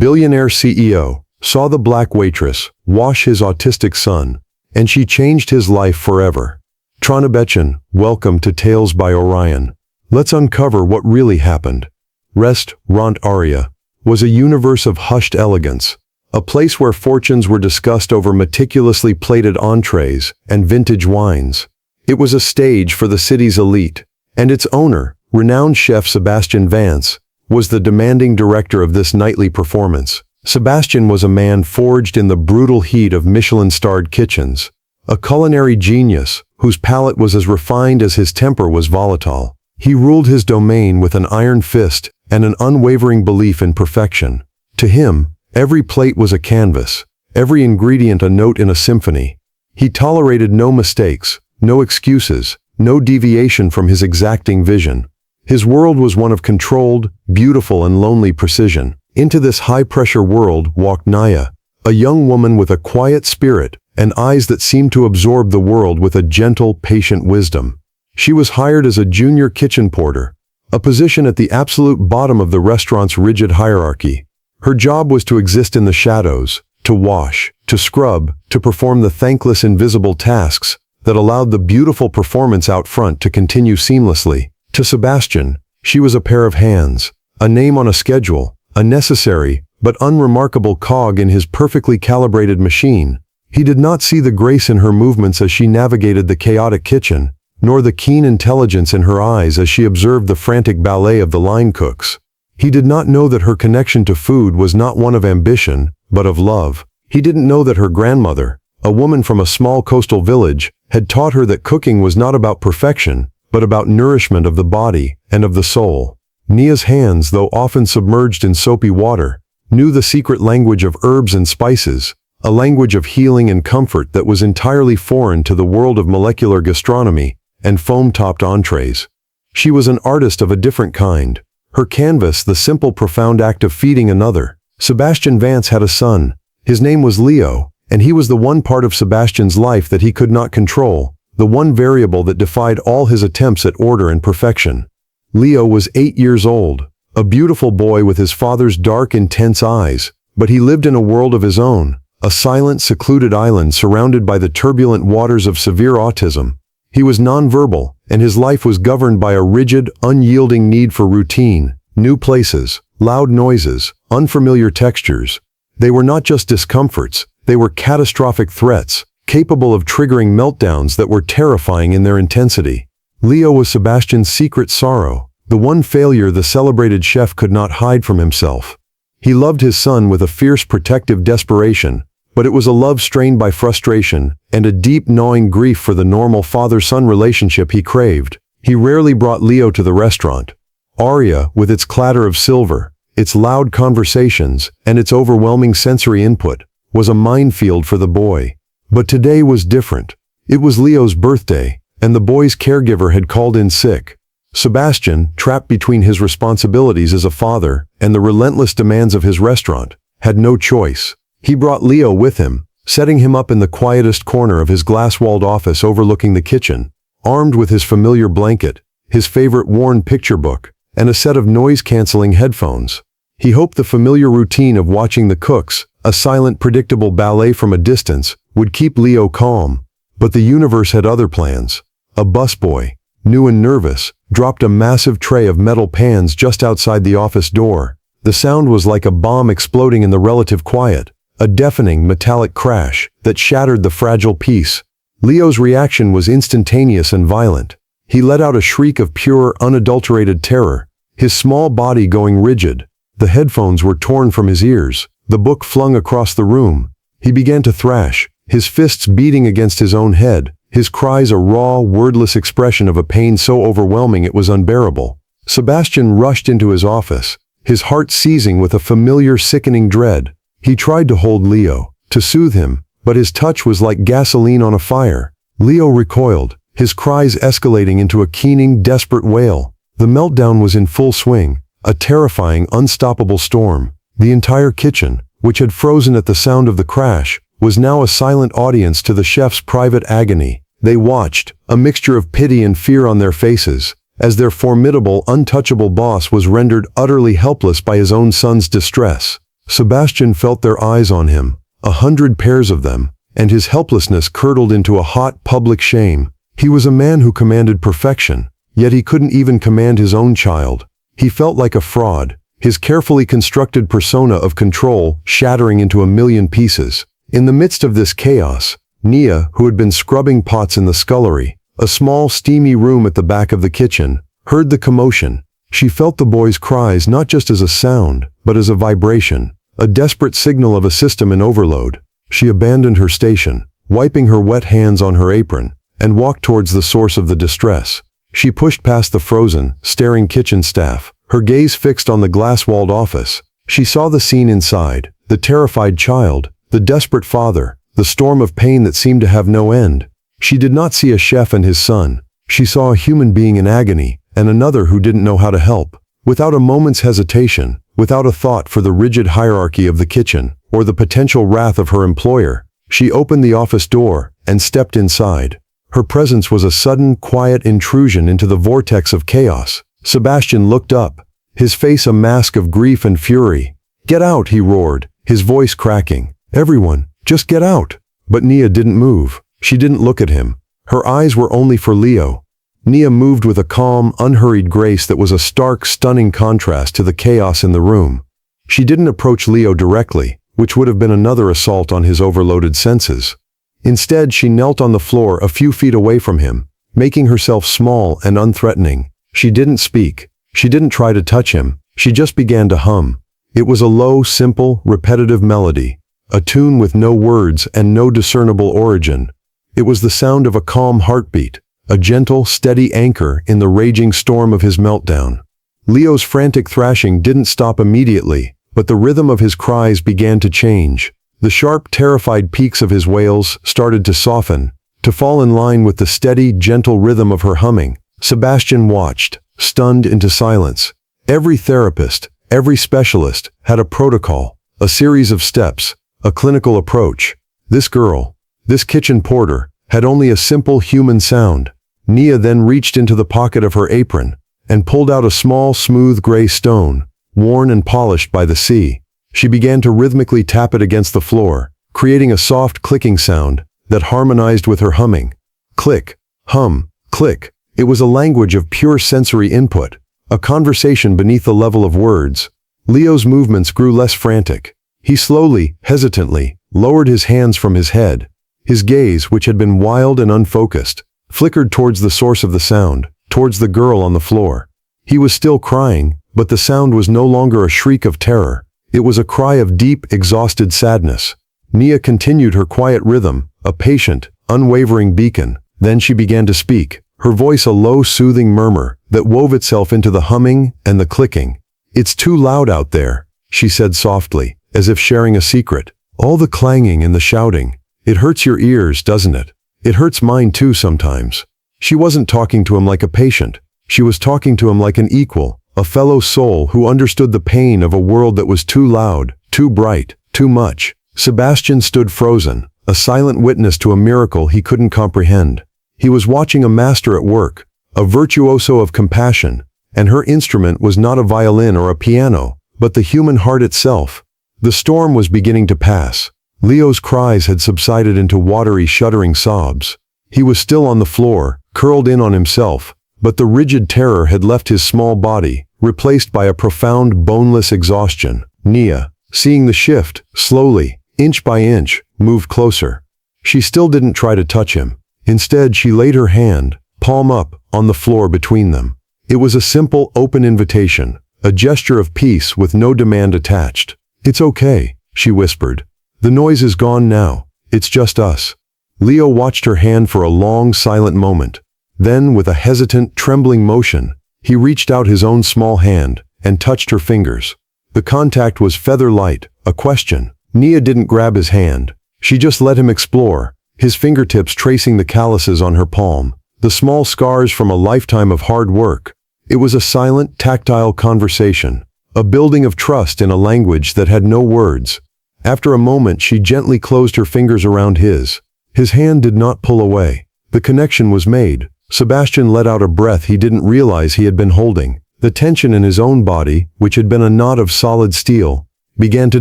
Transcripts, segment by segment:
Billionaire CEO, saw the black waitress wash his autistic son, and she changed his life forever. Tranabetchan, welcome to Tales by Orion. Let's uncover what really happened. Restaurant Aria was a universe of hushed elegance, a place where fortunes were discussed over meticulously plated entrees and vintage wines. It was a stage for the city's elite, and its owner, renowned chef Sebastian Vance, was the demanding director of this nightly performance. Sebastian was a man forged in the brutal heat of Michelin-starred kitchens, a culinary genius whose palate was as refined as his temper was volatile. He ruled his domain with an iron fist and an unwavering belief in perfection. To him, every plate was a canvas, every ingredient a note in a symphony. He tolerated no mistakes, no excuses, no deviation from his exacting vision. His world was one of controlled, beautiful, and lonely precision. Into this high-pressure world walked Naya, a young woman with a quiet spirit and eyes that seemed to absorb the world with a gentle, patient wisdom. She was hired as a junior kitchen porter, a position at the absolute bottom of the restaurant's rigid hierarchy. Her job was to exist in the shadows, to wash, to scrub, to perform the thankless invisible tasks that allowed the beautiful performance out front to continue seamlessly. To Sebastian, she was a pair of hands, a name on a schedule, a necessary but unremarkable cog in his perfectly calibrated machine. He did not see the grace in her movements as she navigated the chaotic kitchen, nor the keen intelligence in her eyes as she observed the frantic ballet of the line cooks. He did not know that her connection to food was not one of ambition, but of love. He didn't know that her grandmother, a woman from a small coastal village, had taught her that cooking was not about perfection, but about nourishment of the body and of the soul. Nia's hands, though often submerged in soapy water, knew the secret language of herbs and spices, a language of healing and comfort that was entirely foreign to the world of molecular gastronomy and foam-topped entrees. She was an artist of a different kind. Her canvas, the simple, profound act of feeding another. Sebastian Vance had a son. His name was Leo, and he was the one part of Sebastian's life that he could not control, the one variable that defied all his attempts at order and perfection. Leo was 8 years old, a beautiful boy with his father's dark, intense eyes, but he lived in a world of his own, a silent, secluded island surrounded by the turbulent waters of severe autism. He was nonverbal, and his life was governed by a rigid, unyielding need for routine, new places, loud noises, unfamiliar textures. They were not just discomforts, they were catastrophic threats, capable of triggering meltdowns that were terrifying in their intensity. Leo was Sebastian's secret sorrow, the one failure the celebrated chef could not hide from himself. He loved his son with a fierce protective desperation, but it was a love strained by frustration and a deep gnawing grief for the normal father-son relationship he craved. He rarely brought Leo to the restaurant. Aria, with its clatter of silver, its loud conversations, and its overwhelming sensory input, was a minefield for the boy. But today was different. It was Leo's birthday, and the boy's caregiver had called in sick. Sebastian, trapped between his responsibilities as a father and the relentless demands of his restaurant, had no choice. He brought Leo with him, setting him up in the quietest corner of his glass-walled office overlooking the kitchen, armed with his familiar blanket, his favorite worn picture book, and a set of noise-canceling headphones. He hoped the familiar routine of watching the cooks, a silent, predictable ballet from a distance, would keep Leo calm. But the universe had other plans. A busboy, new and nervous, dropped a massive tray of metal pans just outside the office door. The sound was like a bomb exploding in the relative quiet, a deafening metallic crash that shattered the fragile peace. Leo's reaction was instantaneous and violent. He let out a shriek of pure, unadulterated terror, his small body going rigid. The headphones were torn from his ears, the book flung across the room. He began to thrash, his fists beating against his own head, his cries a raw, wordless expression of a pain so overwhelming it was unbearable. Sebastian rushed into his office, his heart seizing with a familiar, sickening dread. He tried to hold Leo, to soothe him, but his touch was like gasoline on a fire. Leo recoiled, his cries escalating into a keening, desperate wail. The meltdown was in full swing, a terrifying, unstoppable storm. The entire kitchen, which had frozen at the sound of the crash, was now a silent audience to the chef's private agony. They watched, a mixture of pity and fear on their faces, as their formidable, untouchable boss was rendered utterly helpless by his own son's distress. Sebastian felt their eyes on him, 100 pairs of them, and his helplessness curdled into a hot public shame. He was a man who commanded perfection, yet he couldn't even command his own child. He felt like a fraud, his carefully constructed persona of control shattering into a million pieces. In the midst of this chaos, Nia, who had been scrubbing pots in the scullery, a small steamy room at the back of the kitchen, heard the commotion. She felt the boy's cries not just as a sound, but as a vibration, a desperate signal of a system in overload. She abandoned her station, wiping her wet hands on her apron, and walked towards the source of the distress. She pushed past the frozen, staring kitchen staff, her gaze fixed on the glass-walled office. She saw the scene inside, the terrified child, the desperate father, the storm of pain that seemed to have no end. She did not see a chef and his son. She saw a human being in agony, and another who didn't know how to help. Without a moment's hesitation, without a thought for the rigid hierarchy of the kitchen, or the potential wrath of her employer, she opened the office door and stepped inside. Her presence was a sudden, quiet intrusion into the vortex of chaos. Sebastian looked up, his face a mask of grief and fury. "Get out," he roared, his voice cracking. "Everyone, just get out." But Nia didn't move. She didn't look at him. Her eyes were only for Leo. Nia moved with a calm, unhurried grace that was a stark, stunning contrast to the chaos in the room. She didn't approach Leo directly, which would have been another assault on his overloaded senses. Instead, she knelt on the floor a few feet away from him, making herself small and unthreatening. She didn't speak. She didn't try to touch him. She just began to hum. It was a low, simple, repetitive melody, a tune with no words and no discernible origin. It was the sound of a calm heartbeat, a gentle, steady anchor in the raging storm of his meltdown. Leo's frantic thrashing didn't stop immediately, but the rhythm of his cries began to change. The sharp, terrified peaks of his wails started to soften, to fall in line with the steady, gentle rhythm of her humming. Sebastian watched, stunned into silence. Every therapist, every specialist, had a protocol, a series of steps, a clinical approach. This girl, this kitchen porter, had only a simple human sound. Nia then reached into the pocket of her apron and pulled out a small, smooth gray stone, worn and polished by the sea. She began to rhythmically tap it against the floor, creating a soft clicking sound that harmonized with her humming. Click, hum, click. It was a language of pure sensory input, a conversation beneath the level of words. Leo's movements grew less frantic. He slowly, hesitantly, lowered his hands from his head. His gaze, which had been wild and unfocused, flickered towards the source of the sound, towards the girl on the floor. He was still crying, but the sound was no longer a shriek of terror. It was a cry of deep, exhausted sadness. Nia continued her quiet rhythm, a patient, unwavering beacon. Then she began to speak, her voice a low, soothing murmur that wove itself into the humming and the clicking. "It's too loud out there," she said softly, as if sharing a secret. "All the clanging and the shouting. It hurts your ears, doesn't it? It hurts mine too sometimes." She wasn't talking to him like a patient. She was talking to him like an equal, a fellow soul who understood the pain of a world that was too loud, too bright, too much. Sebastian stood frozen, a silent witness to a miracle he couldn't comprehend. He was watching a master at work, a virtuoso of compassion, and her instrument was not a violin or a piano, but the human heart itself. The storm was beginning to pass. Leo's cries had subsided into watery, shuddering sobs. He was still on the floor, curled in on himself, but the rigid terror had left his small body, replaced by a profound, boneless exhaustion. Nia, seeing the shift, slowly, inch by inch, moved closer. She still didn't try to touch him. Instead, she laid her hand, palm up, on the floor between them. It was a simple, open invitation, a gesture of peace with no demand attached. "It's okay," she whispered. "The noise is gone now. It's just us." Leo watched her hand for a long, silent moment. Then, with a hesitant, trembling motion, he reached out his own small hand and touched her fingers. The contact was feather-light, a question. Nia didn't grab his hand. She just let him explore, his fingertips tracing the calluses on her palm, the small scars from a lifetime of hard work. It was a silent, tactile conversation, a building of trust in a language that had no words. After a moment, she gently closed her fingers around his. His hand did not pull away. The connection was made. Sebastian let out a breath he didn't realize he had been holding. The tension in his own body, which had been a knot of solid steel, began to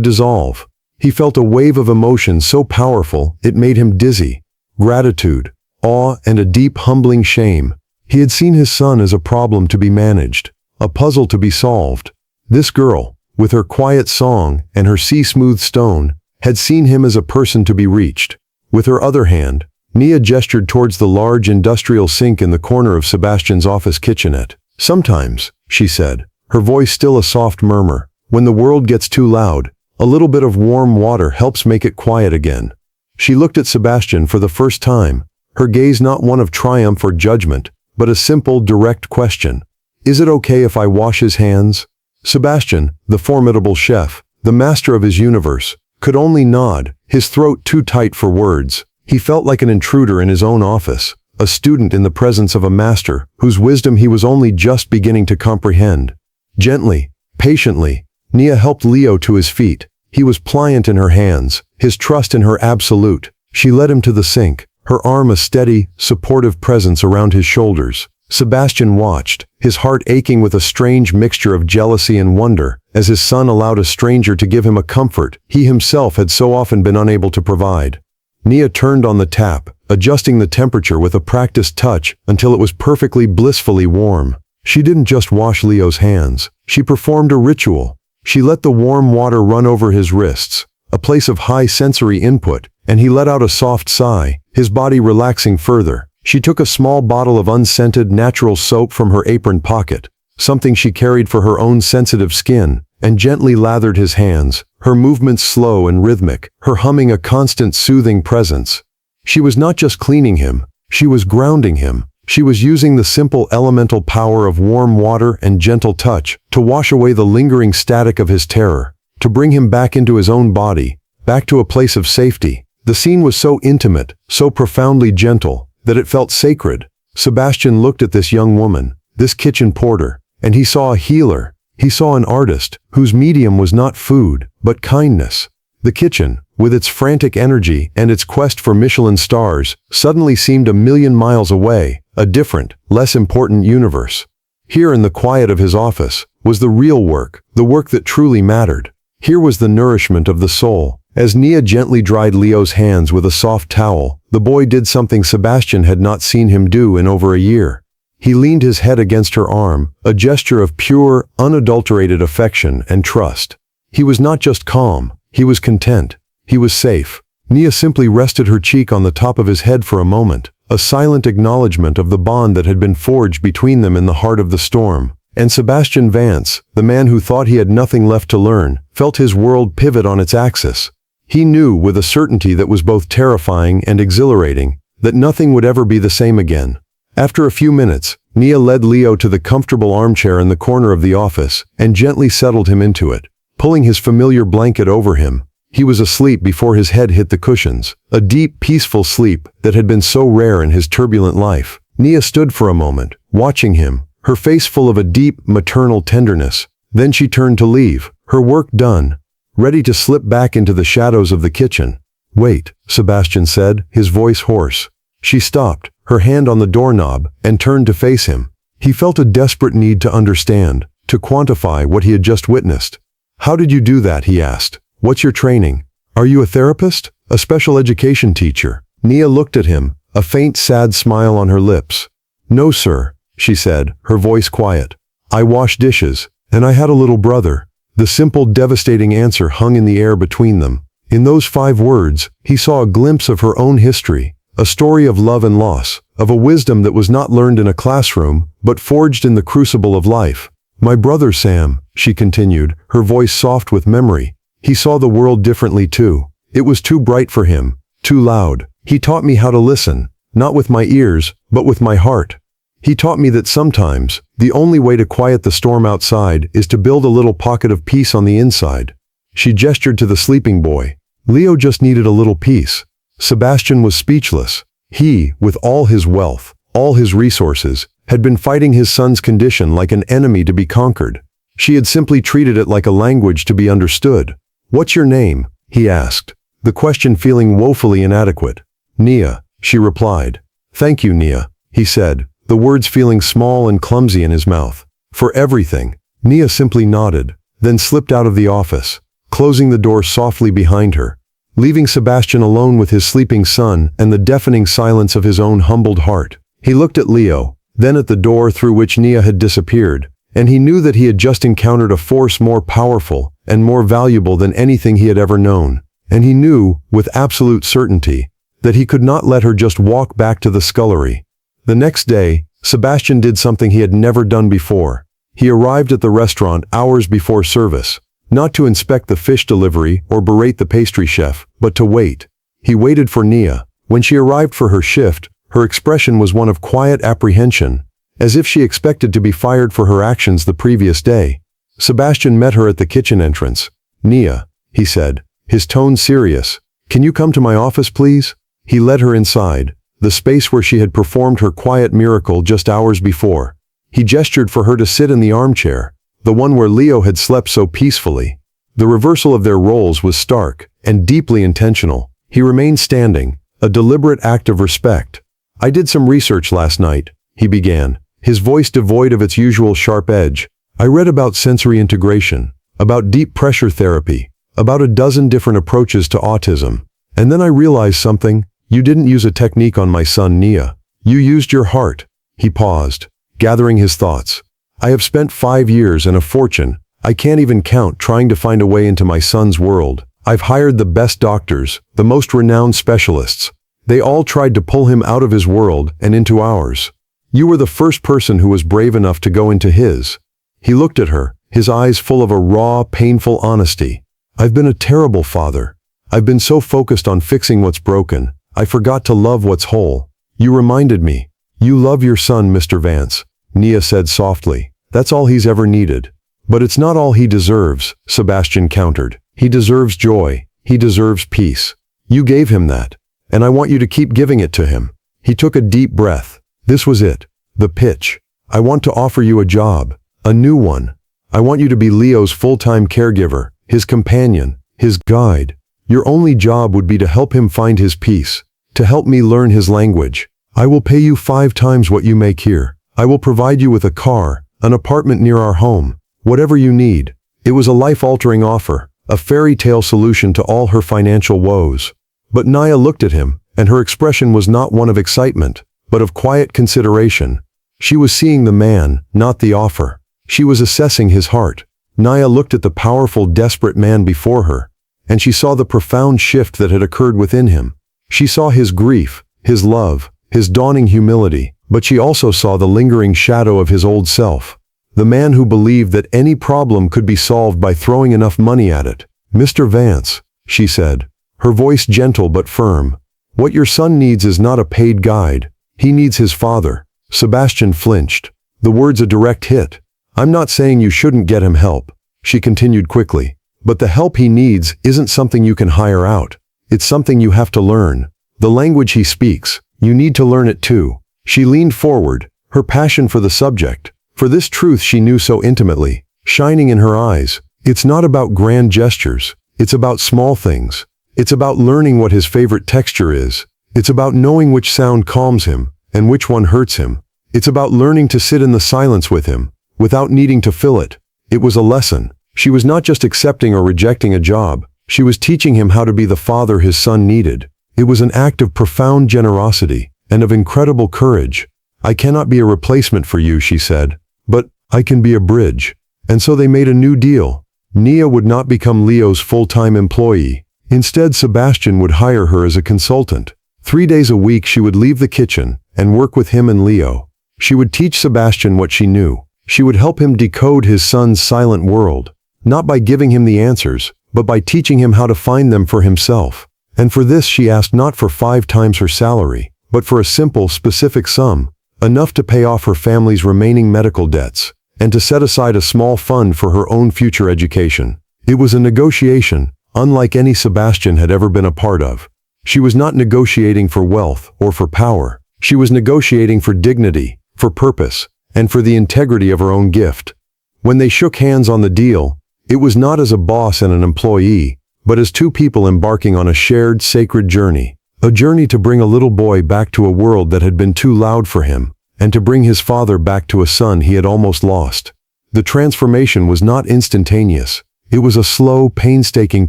dissolve. He felt a wave of emotion so powerful it made him dizzy. Gratitude, awe, and a deep, humbling shame. He had seen his son as a problem to be managed, a puzzle to be solved. This girl, with her quiet song and her sea-smooth stone, had seen him as a person to be reached. With her other hand, Nia gestured towards the large industrial sink in the corner of Sebastian's office kitchenette. "Sometimes," she said, her voice still a soft murmur, "when the world gets too loud, a little bit of warm water helps make it quiet again." She looked at Sebastian for the first time, her gaze not one of triumph or judgment, but a simple, direct question. "Is it okay if I wash his hands?" Sebastian, the formidable chef, the master of his universe, could only nod, his throat too tight for words. He felt like an intruder in his own office, a student in the presence of a master whose wisdom he was only just beginning to comprehend. Gently, patiently, Nia helped Leo to his feet. He was pliant in her hands, his trust in her absolute. She led him to the sink, her arm a steady, supportive presence around his shoulders. Sebastian watched, his heart aching with a strange mixture of jealousy and wonder, as his son allowed a stranger to give him a comfort he himself had so often been unable to provide. Nia turned on the tap, adjusting the temperature with a practiced touch until it was perfectly blissfully warm. She didn't just wash Leo's hands, she performed a ritual. She let the warm water run over his wrists, a place of high sensory input, and he let out a soft sigh, his body relaxing further. She took a small bottle of unscented natural soap from her apron pocket, something she carried for her own sensitive skin, and gently lathered his hands, her movements slow and rhythmic, her humming a constant soothing presence. She was not just cleaning him, she was grounding him. She was using the simple elemental power of warm water and gentle touch to wash away the lingering static of his terror, to bring him back into his own body, back to a place of safety. The scene was so intimate, so profoundly gentle, that it felt sacred. Sebastian looked at this young woman, this kitchen porter, and he saw a healer. He saw an artist whose medium was not food, but kindness. The kitchen, with its frantic energy and its quest for Michelin stars, suddenly seemed a million miles away, a different, less important universe. Here in the quiet of his office was the real work, the work that truly mattered. Here was the nourishment of the soul. As Nia gently dried Leo's hands with a soft towel, the boy did something Sebastian had not seen him do in over a year. He leaned his head against her arm, a gesture of pure, unadulterated affection and trust. He was not just calm, he was content. He was safe. Nia simply rested her cheek on the top of his head for a moment, a silent acknowledgement of the bond that had been forged between them in the heart of the storm. And Sebastian Vance, the man who thought he had nothing left to learn, felt his world pivot on its axis. He knew with a certainty that was both terrifying and exhilarating, that nothing would ever be the same again. After a few minutes, Nia led Leo to the comfortable armchair in the corner of the office and gently settled him into it, pulling his familiar blanket over him. He was asleep before his head hit the cushions, a deep, peaceful sleep that had been so rare in his turbulent life. Nia stood for a moment, watching him, her face full of a deep, maternal tenderness. Then she turned to leave, her work done, ready to slip back into the shadows of the kitchen. "Wait," Sebastian said, his voice hoarse. She stopped, her hand on the doorknob, and turned to face him. He felt a desperate need to understand, to quantify what he had just witnessed. "How did you do that?" he asked. "What's your training? Are you a therapist? A special education teacher?" Nia looked at him, a faint sad smile on her lips. "No, sir," she said, her voice quiet. "I wash dishes, and I had a little brother." The simple, devastating answer hung in the air between them. In those 5 words, he saw a glimpse of her own history, a story of love and loss, of a wisdom that was not learned in a classroom, but forged in the crucible of life. "My brother Sam," she continued, her voice soft with memory. "He saw the world differently too. It was too bright for him, too loud. He taught me how to listen, not with my ears, but with my heart. He taught me that sometimes, the only way to quiet the storm outside is to build a little pocket of peace on the inside." She gestured to the sleeping boy. Leo just needed a little peace. Sebastian was speechless. He, with all his wealth, all his resources, had been fighting his son's condition like an enemy to be conquered. She had simply treated it like a language to be understood. "What's your name?" he asked, the question feeling woefully inadequate. "Nia," she replied. "Thank you, Nia," he said, the words feeling small and clumsy in his mouth. "For everything." Nia simply nodded, then slipped out of the office. closing the door softly behind her, leaving Sebastian alone with his sleeping son and the deafening silence of his own humbled heart. He looked at Leo, then at the door through which Nia had disappeared, and he knew that he had just encountered a force more powerful and more valuable than anything he had ever known. And he knew, with absolute certainty, that he could not let her just walk back to the scullery. The next day, Sebastian did something he had never done before. He arrived at the restaurant hours before service, not to inspect the fish delivery or berate the pastry chef, but to wait. He waited for Nia. When she arrived for her shift, her expression was one of quiet apprehension, as if she expected to be fired for her actions the previous day. Sebastian met her at the kitchen entrance. "Nia," he said, his tone serious, "can you come to my office, please?" He led her inside, the space where she had performed her quiet miracle just hours before. He gestured for her to sit in the armchair, the one where Leo had slept so peacefully. The reversal of their roles was stark and deeply intentional. He remained standing, a deliberate act of respect. "I did some research last night," he began, his voice devoid of its usual sharp edge. "I read about sensory integration, about deep pressure therapy, about a dozen different approaches to autism. And then I realized something. You didn't use a technique on my son Nia. You used your heart." He paused, gathering his thoughts. "I have spent 5 years and a fortune, I can't even count, trying to find a way into my son's world. I've hired the best doctors, the most renowned specialists. They all tried to pull him out of his world and into ours. You were the first person who was brave enough to go into his." He looked at her, his eyes full of a raw, painful honesty. "I've been a terrible father. I've been so focused on fixing what's broken, I forgot to love what's whole. You reminded me. You love your son, Mr. Vance," Nia said softly. "That's all he's ever needed." "But it's not all he deserves," Sebastian countered. "He deserves joy. He deserves peace. You gave him that, and I want you to keep giving it to him." He took a deep breath. This was it, the pitch. "I want to offer you a job, a new one. I want you to be Leo's full-time caregiver, his companion, his guide. Your only job would be to help him find his peace, to help me learn his language. I will pay you 5 times what you make here. I will provide you with a car, an apartment near our home, whatever you need." It was a life-altering offer, a fairy tale solution to all her financial woes. But Nia looked at him, and her expression was not one of excitement, but of quiet consideration. She was seeing the man, not the offer. She was assessing his heart. Nia looked at the powerful, desperate man before her, and she saw the profound shift that had occurred within him. She saw his grief, his love, his dawning humility, but she also saw the lingering shadow of his old self. The man who believed that any problem could be solved by throwing enough money at it. "Mr. Vance," she said, her voice gentle but firm, "what your son needs is not a paid guide. He needs his father." Sebastian flinched. The words a direct hit. "I'm not saying you shouldn't get him help," she continued quickly, "but the help he needs isn't something you can hire out. It's something you have to learn. The language he speaks, you need to learn it too." She leaned forward, her passion for the subject, for this truth she knew so intimately, shining in her eyes. "It's not about grand gestures. It's about small things. It's about learning what his favorite texture is. It's about knowing which sound calms him and which one hurts him. It's about learning to sit in the silence with him, without needing to fill it." It was a lesson. She was not just accepting or rejecting a job. She was teaching him how to be the father his son needed. It was an act of profound generosity and of incredible courage. "I cannot be a replacement for you," she said, "but I can be a bridge." And so they made a new deal. Nia would not become Leo's full-time employee. Instead, Sebastian would hire her as a consultant. 3 days a week she would leave the kitchen and work with him and Leo. She would teach Sebastian what she knew. She would help him decode his son's silent world, not by giving him the answers, but by teaching him how to find them for himself. And for this she asked not for 5 times her salary, but for a simple, specific sum, enough to pay off her family's remaining medical debts, and to set aside a small fund for her own future education. It was a negotiation, unlike any Sebastian had ever been a part of. She was not negotiating for wealth or for power. She was negotiating for dignity, for purpose, and for the integrity of her own gift. When they shook hands on the deal, it was not as a boss and an employee, but as 2 people embarking on a shared, sacred journey. A journey to bring a little boy back to a world that had been too loud for him, and to bring his father back to a son he had almost lost. The transformation was not instantaneous. It was a slow, painstaking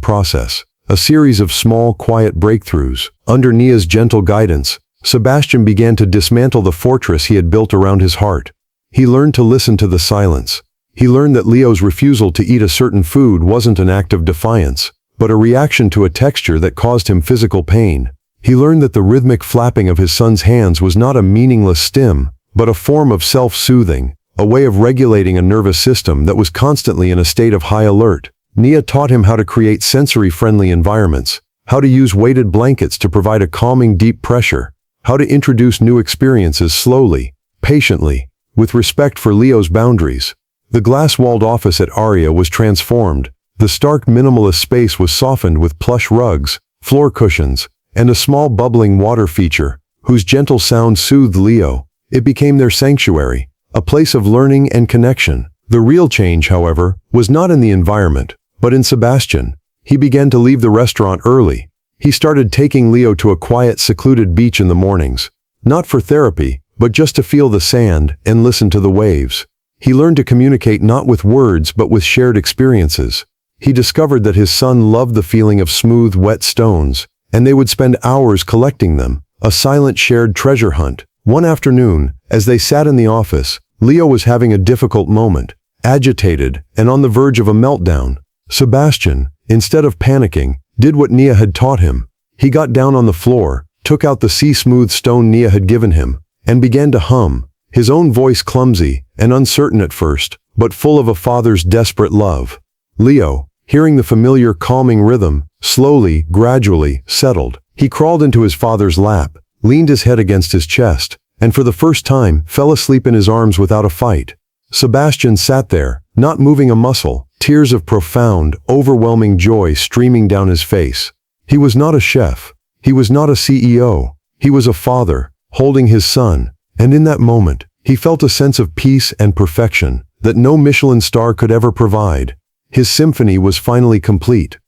process, a series of small, quiet breakthroughs. Under Nia's gentle guidance, Sebastian began to dismantle the fortress he had built around his heart. He learned to listen to the silence. He learned that Leo's refusal to eat a certain food wasn't an act of defiance, but a reaction to a texture that caused him physical pain. He learned that the rhythmic flapping of his son's hands was not a meaningless stim, but a form of self-soothing, a way of regulating a nervous system that was constantly in a state of high alert. Nia taught him how to create sensory-friendly environments, how to use weighted blankets to provide a calming deep pressure, how to introduce new experiences slowly, patiently, with respect for Leo's boundaries. The glass-walled office at Aria was transformed. The stark minimalist space was softened with plush rugs, floor cushions, and a small bubbling water feature, whose gentle sound soothed Leo. It became their sanctuary, a place of learning and connection. The real change, however, was not in the environment, but in Sebastian. He began to leave the restaurant early. He started taking Leo to a quiet, secluded beach in the mornings, not for therapy, but just to feel the sand and listen to the waves. He learned to communicate not with words but with shared experiences. He discovered that his son loved the feeling of smooth, wet stones, and they would spend hours collecting them, a silent shared treasure hunt. One afternoon, as they sat in the office, Leo was having a difficult moment, agitated and on the verge of a meltdown. Sebastian, instead of panicking, did what Nia had taught him. He got down on the floor, took out the sea-smooth stone Nia had given him, and began to hum, his own voice clumsy and uncertain at first, but full of a father's desperate love. Leo, hearing the familiar calming rhythm, slowly, gradually, settled. He crawled into his father's lap, leaned his head against his chest, and for the first time fell asleep in his arms without a fight. Sebastian sat there, not moving a muscle, tears of profound, overwhelming joy streaming down his face. He was not a chef. He was not a CEO. He was a father, holding his son. And in that moment, he felt a sense of peace and perfection that no Michelin star could ever provide. His symphony was finally complete.